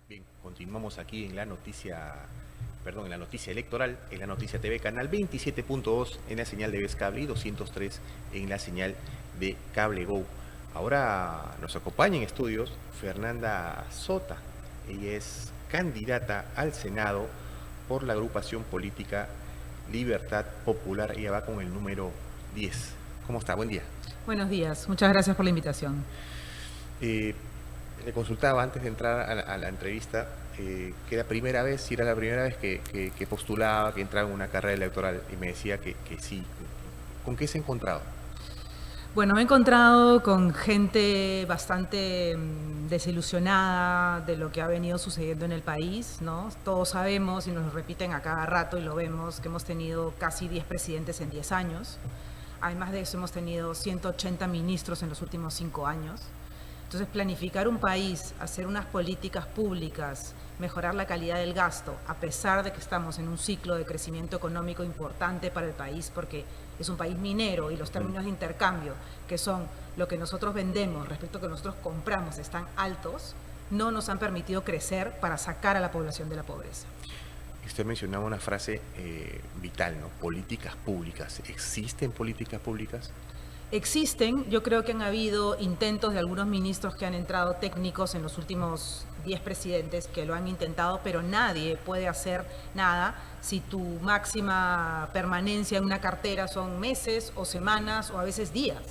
Bien, continuamos aquí en la noticia, perdón, en la noticia electoral, en la noticia TV, canal 27.2 en la señal de Vez Cable y 203 en la señal de Cable Go. Ahora nos acompaña en estudios Fernanda Sota. Ella es candidata al Senado por la agrupación política Libertad Popular. Ella va con el número 10. ¿Cómo está? Buen día. Buenos días, muchas gracias por la invitación. Le consultaba antes de entrar a la entrevista que era si era la primera vez que postulaba, que entraba en una carrera electoral, y me decía que sí. ¿Con qué se ha encontrado? Bueno, me he encontrado con gente bastante desilusionada de lo que ha venido sucediendo en el país, ¿no? Todos sabemos y nos lo repiten a cada rato y lo vemos que hemos tenido casi 10 presidentes en 10 años. Además de eso hemos tenido 180 ministros en los últimos 5 años. Entonces, planificar un país, hacer unas políticas públicas, mejorar la calidad del gasto, a pesar de que estamos en un ciclo de crecimiento económico importante para el país, porque es un país minero y los términos de intercambio, que son lo que nosotros vendemos respecto a lo que nosotros compramos, están altos, no nos han permitido crecer para sacar a la población de la pobreza. Usted mencionaba una frase vital, ¿no? Políticas públicas. ¿Existen políticas públicas? Existen, yo creo que han habido intentos de algunos ministros que han entrado técnicos en los últimos 10 presidentes que lo han intentado, pero nadie puede hacer nada si tu máxima permanencia en una cartera son meses o semanas o a veces días,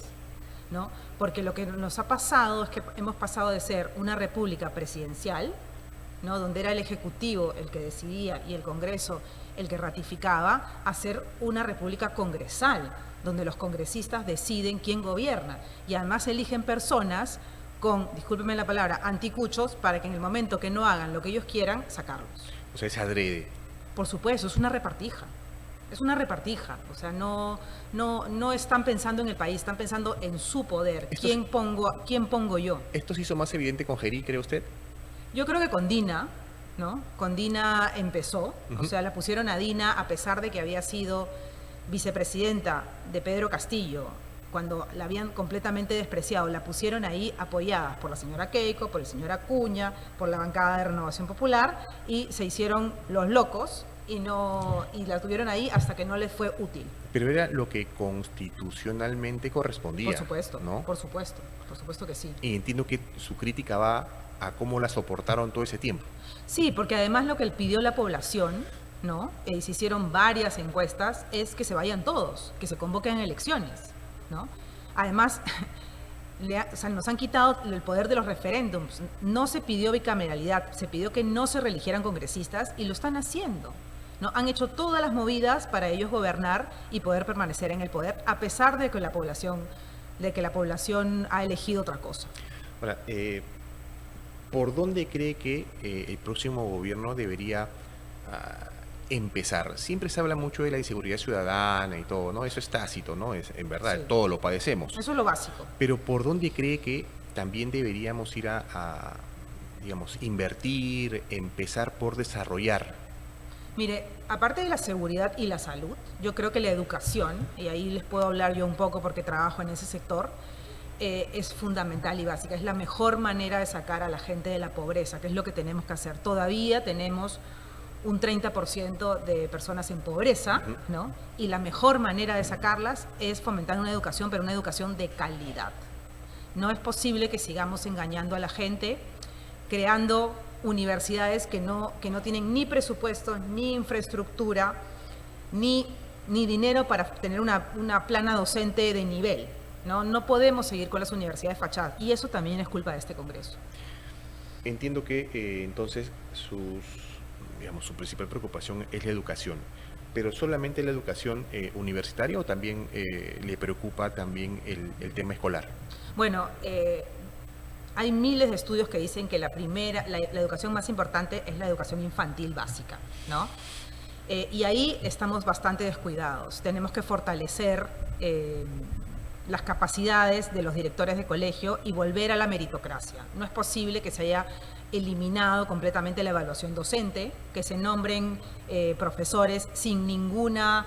¿no? Porque lo que nos ha pasado es que hemos pasado de ser una república presidencial, ¿no?, donde era el Ejecutivo el que decidía y el Congreso el que ratificaba, a ser una república congresal, donde los congresistas deciden quién gobierna y además eligen personas con, discúlpenme la palabra, anticuchos, para que en el momento que no hagan lo que ellos quieran, sacarlos. O sea, es adrede. Por supuesto, es una repartija. Es una repartija, o sea, no están pensando en el país, están pensando en su poder. ¿Quién pongo yo? ¿Esto se hizo más evidente con Gerí, cree usted? Yo creo que con Dina, ¿no? Con Dina empezó, o sea, la pusieron a Dina a pesar de que había sido vicepresidenta de Pedro Castillo, cuando la habían completamente despreciado, la pusieron ahí apoyadas por la señora Keiko, por el señor Acuña, por la bancada de Renovación Popular, y se hicieron los locos y la tuvieron ahí hasta que no les fue útil. Pero era lo que constitucionalmente correspondía. Por supuesto, ¿no? por supuesto que sí. Y entiendo que su crítica va a cómo la soportaron todo ese tiempo. Sí, porque además lo que pidió la población, ¿no? Se hicieron varias encuestas, es que se vayan todos, que se convoquen elecciones, ¿no? Además, nos han quitado el poder de los referéndums. No se pidió bicameralidad, se pidió que no se reeligieran congresistas y lo están haciendo, ¿no? Han hecho todas las movidas para ellos gobernar y poder permanecer en el poder, a pesar de que la población ha elegido otra cosa. Ahora, ¿por dónde cree que el próximo gobierno debería empezar? Siempre se habla mucho de la inseguridad ciudadana y todo, ¿no? Eso es tácito, ¿no? En verdad, Sí. todo lo padecemos. Eso es lo básico. Pero ¿por dónde cree que también deberíamos ir digamos, invertir, empezar por desarrollar? Mire, aparte de la seguridad y la salud, yo creo que la educación, y ahí les puedo hablar yo un poco porque trabajo en ese sector, es fundamental y básica. Es la mejor manera de sacar a la gente de la pobreza, que es lo que tenemos que hacer. Todavía tenemos un 30% de personas en pobreza, ¿no? Y la mejor manera de sacarlas es fomentar una educación, pero una educación de calidad. No es posible que sigamos engañando a la gente, creando universidades que no tienen ni presupuesto, ni infraestructura, ni dinero para tener una plana docente de nivel. No podemos seguir con las universidades fachadas y eso también es culpa de este Congreso. Entiendo que entonces su principal preocupación es la educación, pero ¿solamente la educación universitaria o también le preocupa también el tema escolar? Bueno, hay miles de estudios que dicen que la educación más importante es la educación infantil básica, ¿no? Y ahí estamos bastante descuidados. Tenemos que fortalecer las capacidades de los directores de colegio y volver a la meritocracia. No es posible que se haya eliminado completamente la evaluación docente, que se nombren profesores sin ninguna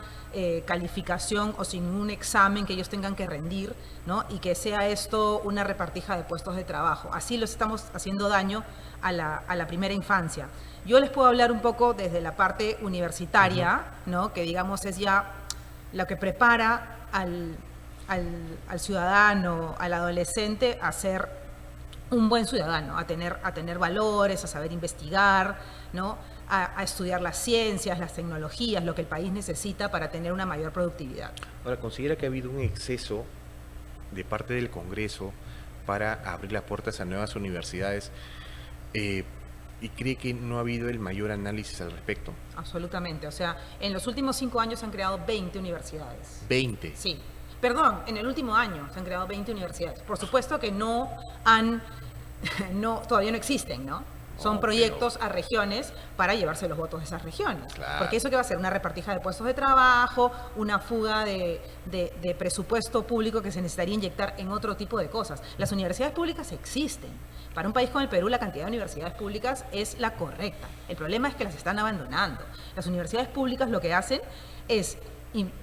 calificación o sin un examen que ellos tengan que rendir, ¿no? Y que sea esto una repartija de puestos de trabajo. Así los estamos haciendo daño a la primera infancia. Yo les puedo hablar un poco desde la parte universitaria, ¿no? Que digamos es ya lo que prepara al ciudadano, al adolescente a ser un buen ciudadano, a tener valores, a saber investigar, ¿no? A estudiar las ciencias, las tecnologías, lo que el país necesita para tener una mayor productividad. Ahora, ¿considera que ha habido un exceso de parte del Congreso para abrir las puertas a nuevas universidades y cree que no ha habido el mayor análisis al respecto? Absolutamente. O sea, en los últimos 5 años se han creado 20 universidades. ¿20? Sí. Perdón, en el último año se han creado 20 universidades. Por supuesto que todavía no existen, ¿no? Son proyectos a regiones para llevarse los votos de esas regiones. Claro. Porque eso que va a ser una repartija de puestos de trabajo, una fuga de presupuesto público que se necesitaría inyectar en otro tipo de cosas. Las universidades públicas existen. Para un país como el Perú, la cantidad de universidades públicas es la correcta. El problema es que las están abandonando. Las universidades públicas lo que hacen es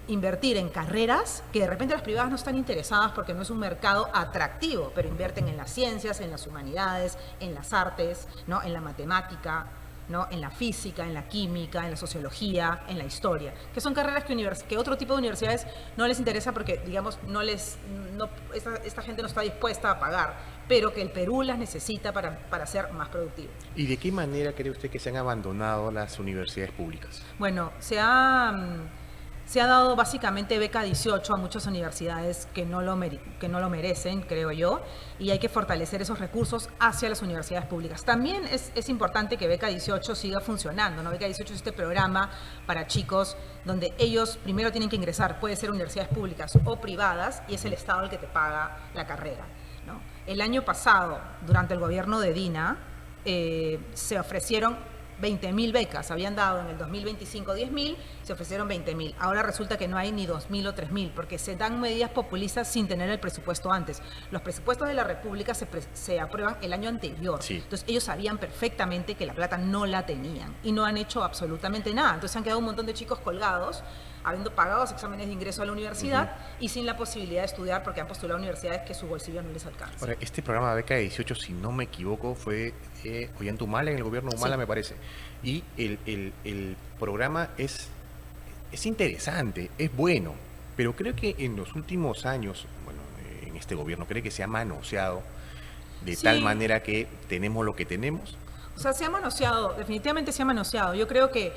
invertir en carreras que de repente las privadas no están interesadas porque no es un mercado atractivo, pero invierten en las ciencias, en las humanidades, en las artes, ¿no? En la matemática, ¿no? En la física, en la química, en la sociología, en la historia, que son carreras que otro tipo de universidades no les interesa porque, digamos, esta gente no está dispuesta a pagar, pero que el Perú las necesita para ser más productivo. ¿Y de qué manera cree usted que se han abandonado las universidades públicas? Bueno, se ha dado básicamente beca 18 a muchas universidades que no lo merecen, creo yo, y hay que fortalecer esos recursos hacia las universidades públicas. También es importante que beca 18 siga funcionando, ¿no? Beca 18 es este programa para chicos donde ellos primero tienen que ingresar, puede ser universidades públicas o privadas, y es el Estado el que te paga la carrera, ¿no? El año pasado, durante el gobierno de Dina, se ofrecieron 20.000 becas, habían dado en el 2025 10.000, se ofrecieron 20.000. Ahora resulta que no hay ni 2.000 o 3.000 porque se dan medidas populistas sin tener el presupuesto antes. Los presupuestos de la República se aprueban el año anterior. Sí. Entonces ellos sabían perfectamente que la plata no la tenían y no han hecho absolutamente nada. Entonces han quedado un montón de chicos colgados, habiendo pagado los exámenes de ingreso a la universidad y sin la posibilidad de estudiar porque han postulado a universidades que su bolsillo no les alcanza. Ahora, este programa de beca de 18, si no me equivoco, fue Ollantumala, en el gobierno de Humala, Sí. me parece. Y el programa es interesante, es bueno, pero creo que en los últimos años, bueno, en este gobierno, creo que se ha manoseado de Sí. tal manera que tenemos lo que tenemos. O sea, se ha manoseado, definitivamente se ha manoseado. Yo creo que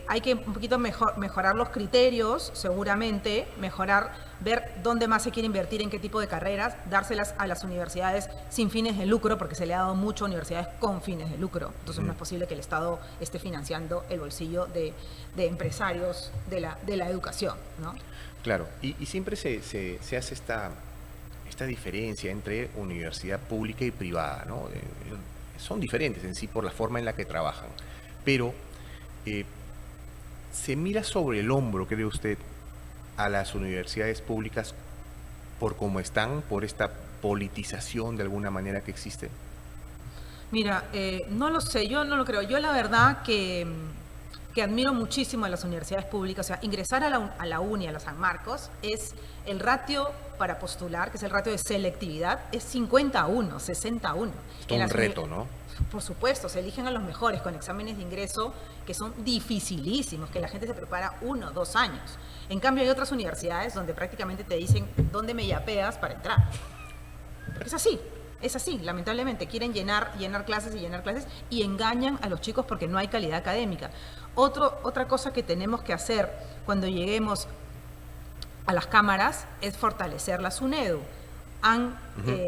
hay que un poquito mejorar los criterios, seguramente, ver dónde más se quiere invertir, en qué tipo de carreras, dárselas a las universidades sin fines de lucro, porque se le ha dado mucho a universidades con fines de lucro. Entonces no es posible que el Estado esté financiando el bolsillo de empresarios de la educación, ¿no? Claro, y siempre se hace esta diferencia entre universidad pública y privada, ¿no? Son diferentes en sí por la forma en la que trabajan, pero ¿se mira sobre el hombro, cree usted, a las universidades públicas por cómo están, por esta politización de alguna manera que existe? Mira, no lo sé, yo no lo creo. Yo la verdad que admiro muchísimo a las universidades públicas. O sea, ingresar a la UNI, a la San Marcos, es el ratio para postular, que es el ratio de selectividad, es 50-1, 60-1. Es todo un reto, ¿no? Por supuesto, se eligen a los mejores con exámenes de ingreso que son dificilísimos, que la gente se prepara 1 o 2 años. En cambio, hay otras universidades donde prácticamente te dicen dónde me yapeas para entrar. Porque es así, lamentablemente. Quieren llenar clases y engañan a los chicos porque no hay calidad académica. Otra cosa que tenemos que hacer cuando lleguemos a las cámaras es fortalecer la SUNEDU. Han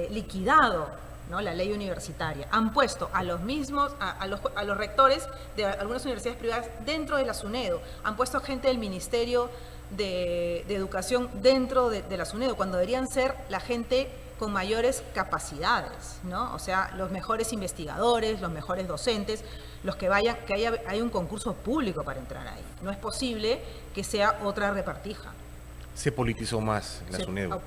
liquidado, ¿no?, la ley universitaria. Han puesto a los mismos, a los rectores de algunas universidades privadas dentro de la SUNEDU. Han puesto gente del Ministerio de Educación dentro de la SUNEDU, cuando deberían ser la gente con mayores capacidades, ¿no? O sea, los mejores investigadores, los mejores docentes, los que vayan, que hay un concurso público para entrar ahí. No es posible que sea otra repartija. Se politizó más la SUNEDU.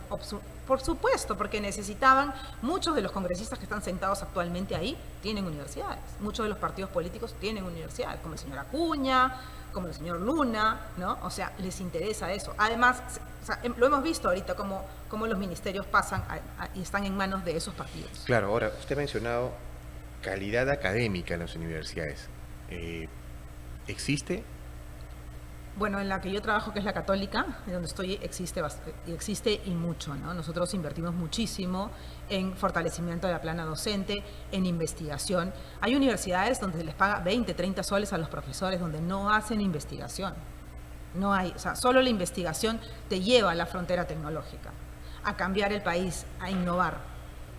Por supuesto, porque necesitaban, muchos de los congresistas que están sentados actualmente ahí tienen universidades, muchos de los partidos políticos tienen universidades, como el señor Acuña, como el señor Luna, ¿no? O sea, les interesa eso. Además, o sea, lo hemos visto ahorita, cómo los ministerios pasan y están en manos de esos partidos. Claro, ahora, usted ha mencionado calidad académica en las universidades. ¿Existe? Bueno, en la que yo trabajo, que es la Católica, en donde estoy, existe y mucho, ¿no? Nosotros invertimos muchísimo en fortalecimiento de la plana docente, en investigación. Hay universidades donde se les paga 20, 30 soles a los profesores, donde no hacen investigación. No hay, o sea, solo la investigación te lleva a la frontera tecnológica, a cambiar el país, a innovar,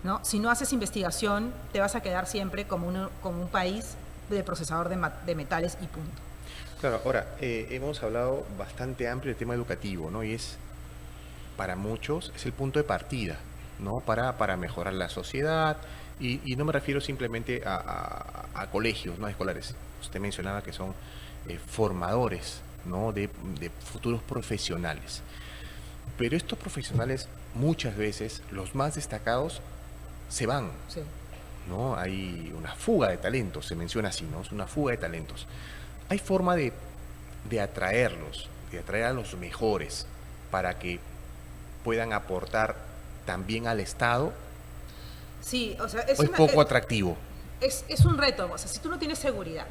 ¿no? Si no haces investigación, te vas a quedar siempre como un país de procesador de metales y punto. Claro, ahora, hemos hablado bastante amplio del tema educativo, ¿no? Y para muchos, es el punto de partida, ¿no? Para mejorar la sociedad, y no me refiero simplemente a colegios, ¿no? Escolares. Usted mencionaba que son formadores, ¿no? de futuros profesionales. Pero estos profesionales, muchas veces, los más destacados, se van. Sí. ¿No? Hay una fuga de talentos, se menciona así, ¿no? Es una fuga de talentos. ¿Hay forma de atraerlos, de atraer a los mejores para que puedan aportar también al Estado? Sí, o sea, ¿O es poco atractivo? Es un reto. O sea, si tú no tienes seguridad,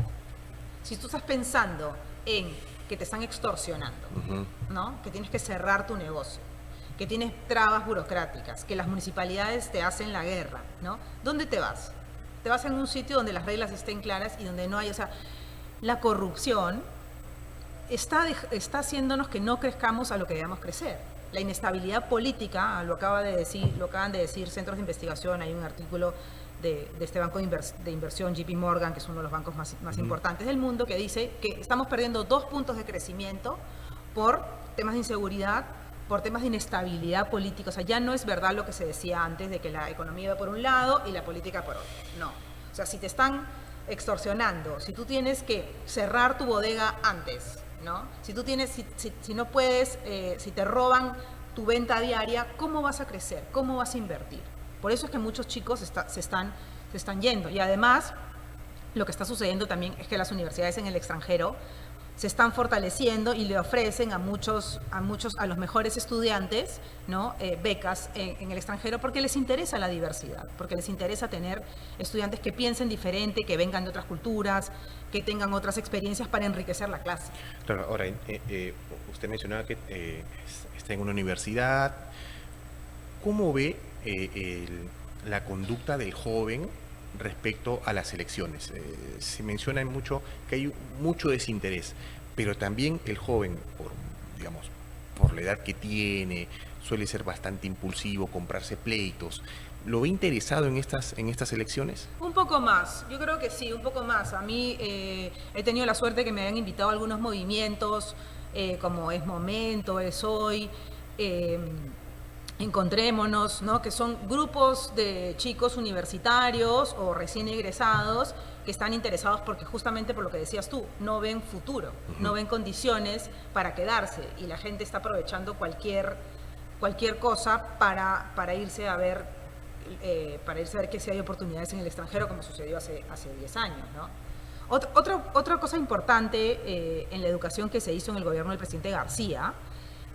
si tú estás pensando en que te están extorsionando, ¿no? Que tienes que cerrar tu negocio, que tienes trabas burocráticas, que las municipalidades te hacen la guerra, ¿no? ¿Dónde te vas? Te vas en un sitio donde las reglas estén claras y donde no hay, o sea, la corrupción está haciéndonos que no crezcamos a lo que debemos crecer. La inestabilidad política, lo acaban de decir centros de investigación, hay un artículo de este banco de inversión, JP Morgan, que es uno de los bancos más importantes del mundo, que dice que estamos perdiendo 2 puntos de crecimiento por temas de inseguridad, por temas de inestabilidad política. O sea, ya no es verdad lo que se decía antes de que la economía va por un lado y la política por otro. No. O sea, si te están extorsionando, si tú tienes que cerrar tu bodega antes, ¿no? Si tú tienes, si no puedes, si te roban tu venta diaria, ¿cómo vas a crecer? ¿Cómo vas a invertir? Por eso es que muchos chicos se están yendo. Y además, lo que está sucediendo también es que las universidades en el extranjero se están fortaleciendo y le ofrecen a los mejores estudiantes, ¿no? Becas en el extranjero, porque les interesa la diversidad, porque les interesa tener estudiantes que piensen diferente, que vengan de otras culturas, que tengan otras experiencias para enriquecer la clase. Claro, ahora, usted mencionaba que está en una universidad. ¿Cómo ve la conducta del joven respecto a las elecciones? Se menciona mucho que hay mucho desinterés, pero también el joven, por la edad que tiene, suele ser bastante impulsivo, comprarse pleitos. ¿Lo ve interesado en estas elecciones? Un poco más, yo creo que sí, un poco más. A mí he tenido la suerte que me hayan invitado a algunos movimientos, como Es Momento, Es Hoy, Encontrémonos, ¿no? Que son grupos de chicos universitarios o recién egresados que están interesados porque justamente por lo que decías tú, no ven futuro, no ven condiciones para quedarse y la gente está aprovechando cualquier cosa para irse a ver que si hay oportunidades en el extranjero, como sucedió hace 10 años, ¿no? Otra cosa importante en la educación que se hizo en el gobierno del presidente García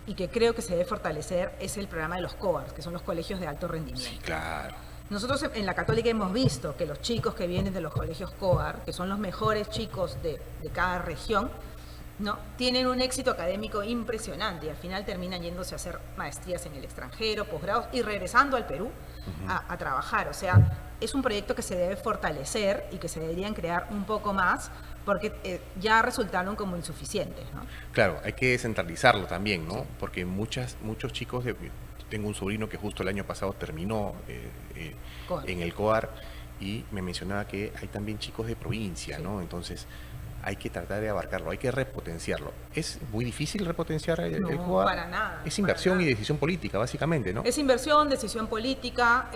y que creo que se debe fortalecer es el programa de los COAR, que son los colegios de alto rendimiento. Sí, claro. Nosotros en la Católica hemos visto que los chicos que vienen de los colegios COAR, que son los mejores chicos de cada región, ¿no? Tienen un éxito académico impresionante y al final terminan yéndose a hacer maestrías en el extranjero, posgrados y regresando al Perú a trabajar. O sea, es un proyecto que se debe fortalecer y que se deberían crear un poco más porque ya resultaron como insuficientes, ¿no? Claro, hay que descentralizarlo también, ¿no? Sí. Porque muchos chicos, tengo un sobrino que justo el año pasado terminó en el COAR y me mencionaba que hay también chicos de provincia, sí, ¿no? Entonces hay que tratar de abarcarlo, hay que repotenciarlo. ¿Es muy difícil repotenciar el COAR? No, para nada. Es inversión y decisión política, básicamente, ¿no? Es inversión, decisión política,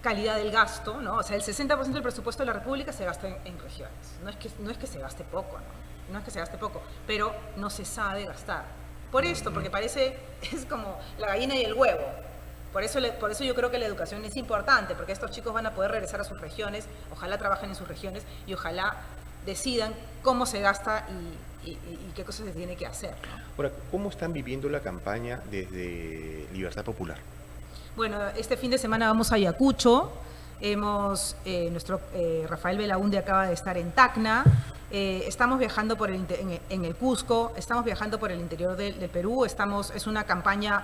calidad del gasto, ¿no? O sea, el 60% del presupuesto de la República se gasta en regiones. No es que se gaste poco, ¿no? No es que se gaste poco, pero no se sabe gastar. Por esto, porque parece, es como la gallina y el huevo. Por eso yo creo que la educación es importante, porque estos chicos van a poder regresar a sus regiones, ojalá trabajen en sus regiones y ojalá decidan cómo se gasta y qué cosas se tiene que hacer, ¿no? Ahora, ¿cómo están viviendo la campaña desde Libertad Popular? Bueno, este fin de semana vamos a Ayacucho. Nuestro Rafael Belaúnde acaba de estar en Tacna. Estamos viajando en el Cusco, estamos viajando por el interior del Perú. Es una campaña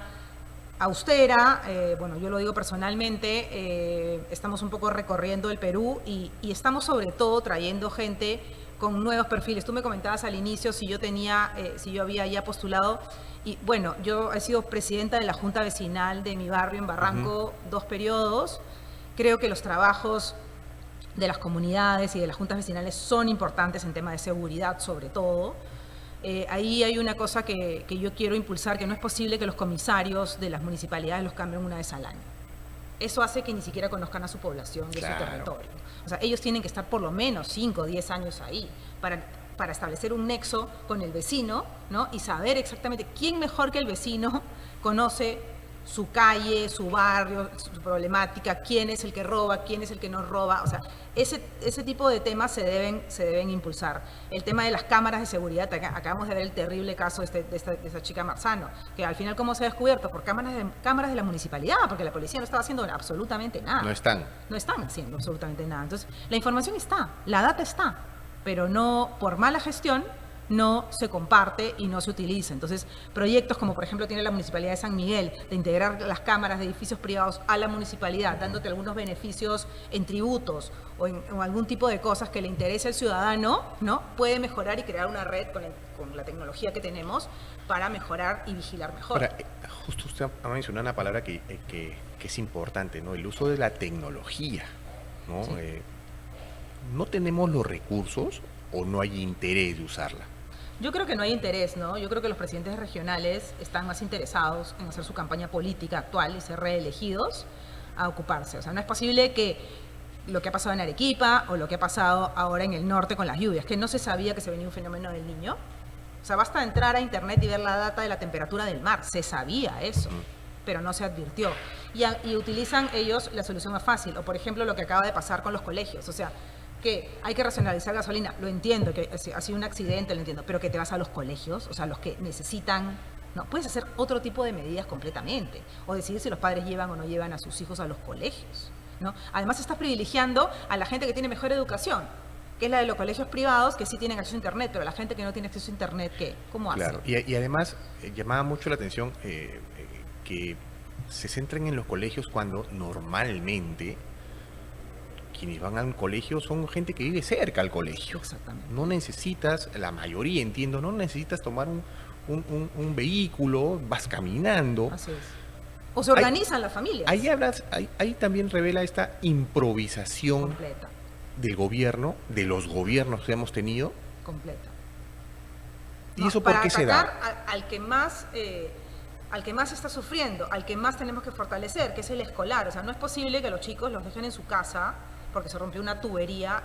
austera, bueno, yo lo digo personalmente, estamos un poco recorriendo el Perú y estamos sobre todo trayendo gente con nuevos perfiles. Tú me comentabas al inicio si yo había ya postulado, y bueno, yo he sido presidenta de la Junta Vecinal de mi barrio en Barranco 2 periodos. Creo que los trabajos de las comunidades y de las juntas vecinales son importantes en tema de seguridad sobre todo. Ahí hay una cosa que yo quiero impulsar, que no es posible que los comisarios de las municipalidades los cambien una vez al año. Eso hace que ni siquiera conozcan a su población y a su territorio. O sea, ellos tienen que estar por lo menos 5 o 10 años ahí para establecer un nexo con el vecino, ¿no? Y saber exactamente quién mejor que el vecino conoce su calle, su barrio, su problemática, quién es el que roba, quién es el que no roba. O sea, ese tipo de temas se deben impulsar. El tema de las cámaras de seguridad, acabamos de ver el terrible caso de esta chica Marzano, que al final, ¿cómo se ha descubierto? Por cámaras de la municipalidad, porque la policía no estaba haciendo absolutamente nada. No están haciendo absolutamente nada. Entonces, la información está, la data está, pero no, por mala gestión, no se comparte y no se utiliza. Entonces, proyectos como por ejemplo tiene la Municipalidad de San Miguel, de integrar las cámaras de edificios privados a la municipalidad, dándote algunos beneficios en tributos o en algún tipo de cosas que le interese al ciudadano, ¿no? Puede mejorar y crear una red con la tecnología que tenemos para mejorar y vigilar mejor. Ahora, justo usted ha mencionado una palabra que es importante, ¿no? El uso de la tecnología, ¿no? Sí. ¿No tenemos los recursos o no hay interés de usarla? Yo creo que no hay interés, ¿no? Yo creo que los presidentes regionales están más interesados en hacer su campaña política actual y ser reelegidos a ocuparse. O sea, no es posible que lo que ha pasado en Arequipa o lo que ha pasado ahora en el norte con las lluvias, que no se sabía que se venía un fenómeno del Niño. O sea, basta entrar a internet y ver la data de la temperatura del mar. Se sabía eso, pero no se advirtió. Y utilizan ellos la solución más fácil. O, por ejemplo, lo que acaba de pasar con los colegios. O sea, que hay que racionalizar gasolina, lo entiendo, que ha sido un accidente, lo entiendo, pero que te vas a los colegios, o sea, los que necesitan, no, puedes hacer otro tipo de medidas completamente, o decidir si los padres llevan o no llevan a sus hijos a los colegios, ¿no? Además estás privilegiando a la gente que tiene mejor educación, que es la de los colegios privados, que sí tienen acceso a internet, pero la gente que no tiene acceso a internet, ¿qué? ¿Cómo hace? Claro, y además llamaba mucho la atención que se centren en los colegios cuando normalmente quienes van a un colegio son gente que vive cerca al colegio. Exactamente. No necesitas, la mayoría entiendo, no necesitas tomar un vehículo, vas caminando. Así es. O se organizan las familias. Ahí también revela esta improvisación Completa. del gobierno, de los gobiernos que hemos tenido. Completa. ¿Y eso por qué se da? Al que más está sufriendo, al que más tenemos que fortalecer, que es el escolar. O sea, no es posible que los chicos los dejen en su casa porque se rompió una tubería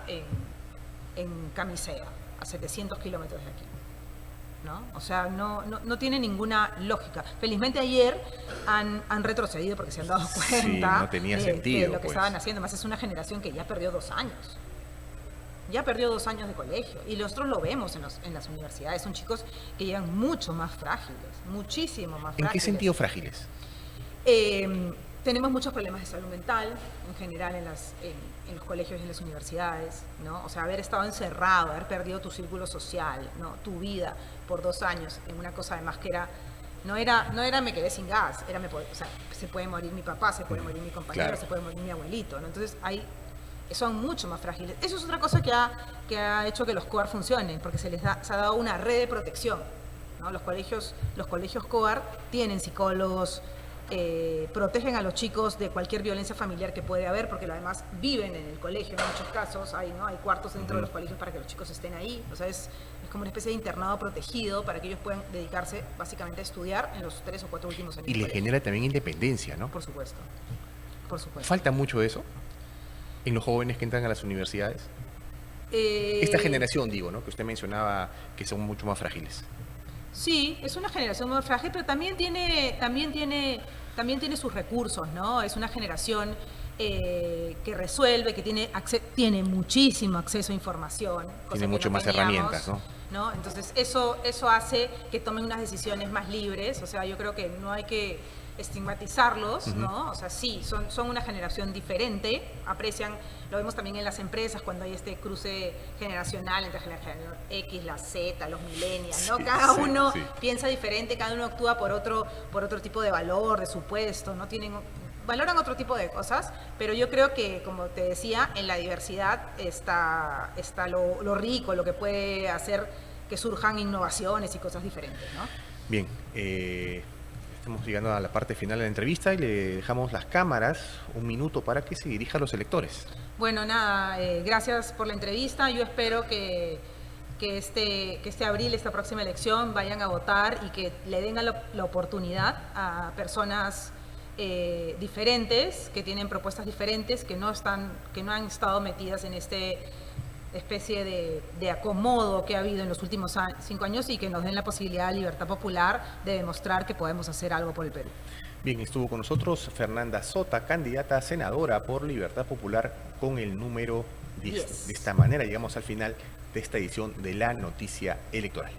en Camisea, a 700 kilómetros de aquí, ¿no? O sea, no tiene ninguna lógica. Felizmente ayer han retrocedido porque se han dado cuenta Sí, no tenía sentido, de lo que pues. estaban haciendo. Además, es una generación que ya perdió 2 años. Ya perdió 2 años de colegio y nosotros lo vemos en las universidades. Son chicos que llegan mucho más frágiles, muchísimo más frágiles. ¿En qué sentido frágiles? Tenemos muchos problemas de salud mental en general en los colegios y en las universidades, ¿no? O sea, haber estado encerrado, haber perdido tu círculo social, ¿no? Tu vida por 2 años en una cosa además que no era me quedé sin gas, o sea, se puede morir mi papá, se puede morir mi compañero, Claro. se puede morir mi abuelito, ¿no? Entonces son mucho más frágiles. Eso es otra cosa que ha hecho que los COAR funcionen, porque se ha dado una red de protección, ¿no? Los colegios COAR tienen psicólogos, protegen a los chicos de cualquier violencia familiar que puede haber, porque además viven en el colegio en muchos casos, hay cuartos dentro de los colegios para que los chicos estén ahí, o sea, es como una especie de internado protegido para que ellos puedan dedicarse básicamente a estudiar en los 3 o 4 últimos años. Y del le colegio. genera también independencia, ¿no? Por supuesto. ¿Falta mucho eso en los jóvenes que entran a las universidades? Esta generación, digo, ¿no? Que usted mencionaba que son mucho más frágiles. Sí, es una generación muy frágil, pero también tiene sus recursos, ¿no? Es una generación que resuelve, que tiene muchísimo acceso a información, cosa Tiene que mucho no más teníamos, herramientas, ¿no? ¿no? Entonces, eso hace que tomen unas decisiones más libres. O sea, yo creo que no hay que estigmatizarlos, ¿no? O sea, sí, son una generación diferente, aprecian, lo vemos también en las empresas cuando hay este cruce generacional entre la generación X, la Z, los millennials, ¿no? Sí, Cada sí, uno sí. piensa diferente, cada uno actúa por otro tipo de valor, de supuesto, ¿no? Valoran otro tipo de cosas, pero yo creo que, como te decía, en la diversidad está lo rico, lo que puede hacer que surjan innovaciones y cosas diferentes, ¿no? Bien, estamos llegando a la parte final de la entrevista y le dejamos las cámaras un minuto para que se dirija a los electores. Bueno, nada, gracias por la entrevista. Yo espero que este abril, esta próxima elección, vayan a votar y que le den la oportunidad a personas diferentes, que tienen propuestas diferentes, que no han estado metidas en este especie de acomodo que ha habido en los últimos 5 años y que nos den la posibilidad de libertad popular de demostrar que podemos hacer algo por el Perú. Bien, estuvo con nosotros Fernanda Sota, candidata a senadora por Libertad Popular con el número 10. 10. De esta manera llegamos al final de esta edición de La Noticia Electoral.